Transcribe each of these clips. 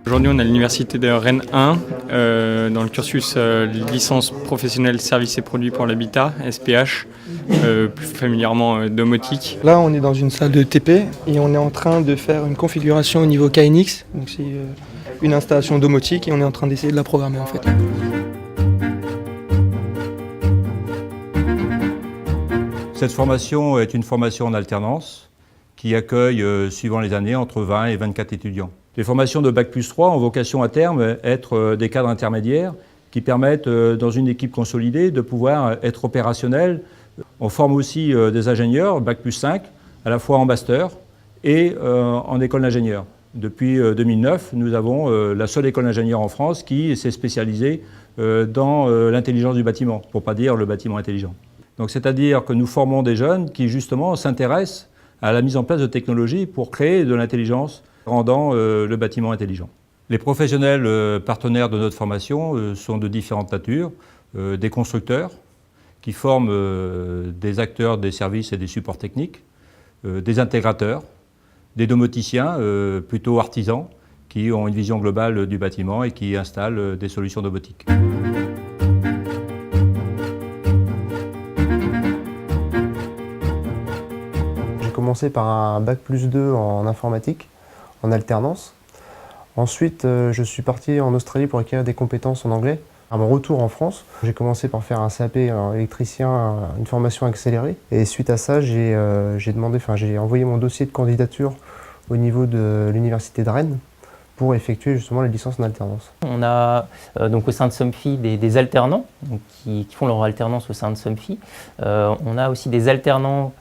Aujourd'hui, on est à l'université de Rennes 1, dans le cursus licence professionnelle services et produits pour l'habitat, SPH, plus familièrement domotique. Là, on est dans une salle de TP et on est en train de faire une configuration au niveau KNX. Donc c'est une installation domotique et on est en train d'essayer de la programmer en fait. Cette formation est une formation en alternance qui accueille, suivant les années, entre 20 et 24 étudiants. Les formations de Bac+3 ont vocation à terme à être des cadres intermédiaires qui permettent, dans une équipe consolidée, de pouvoir être opérationnels. On forme aussi des ingénieurs, Bac+5, à la fois en master et en école d'ingénieur. Depuis 2009, nous avons la seule école d'ingénieur en France qui s'est spécialisée dans l'intelligence du bâtiment, pour ne pas dire le bâtiment intelligent. Donc, c'est-à-dire que nous formons des jeunes qui, justement, s'intéressent à la mise en place de technologies pour créer de l'intelligence, rendant le bâtiment intelligent. Les professionnels partenaires de notre formation sont de différentes natures. Des constructeurs qui forment des acteurs des services et des supports techniques, des intégrateurs, des domoticiens plutôt artisans qui ont une vision globale du bâtiment et qui installent des solutions domotiques. J'ai commencé par un Bac+2 en informatique, en alternance. Ensuite, je suis parti en Australie pour acquérir des compétences en anglais. À mon retour en France, j'ai commencé par faire un CAP électricien, une formation accélérée. Et suite à ça, j'ai envoyé mon dossier de candidature au niveau de l'université de Rennes pour effectuer justement la licence en alternance. On a donc au sein de Somfy des alternants donc, qui font leur alternance au sein de Somfy. On a aussi des alternants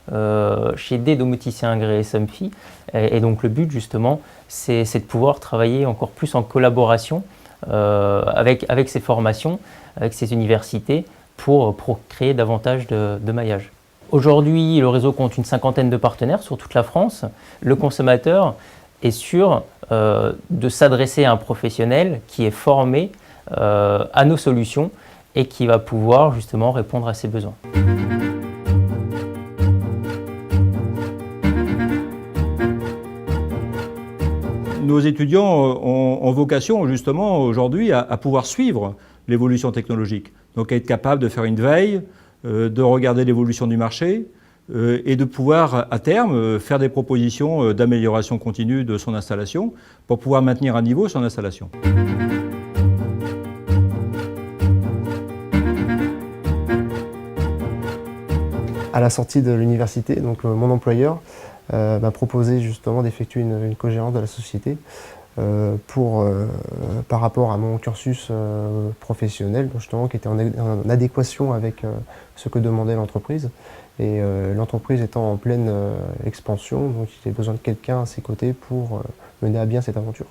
chez des domoticiens agréés Somfy. Et donc le but justement, c'est de pouvoir travailler encore plus en collaboration avec ces formations, avec ces universités pour créer davantage de maillage. Aujourd'hui, le réseau compte une 50aine de partenaires sur toute la France. Le consommateur est sûr de s'adresser à un professionnel qui est formé à nos solutions et qui va pouvoir justement répondre à ses besoins. Nos étudiants ont vocation justement aujourd'hui à pouvoir suivre l'évolution technologique, donc à être capable de faire une veille, de regarder l'évolution du marché et de pouvoir à terme faire des propositions d'amélioration continue de son installation pour pouvoir maintenir à niveau son installation. À la sortie de l'université, donc mon employeur m'a proposé justement d'effectuer une cogérance de la société par rapport à mon cursus professionnel, justement, qui était en adéquation avec ce que demandait l'entreprise. Et l'entreprise étant en pleine expansion, donc il avait besoin de quelqu'un à ses côtés pour mener à bien cette aventure.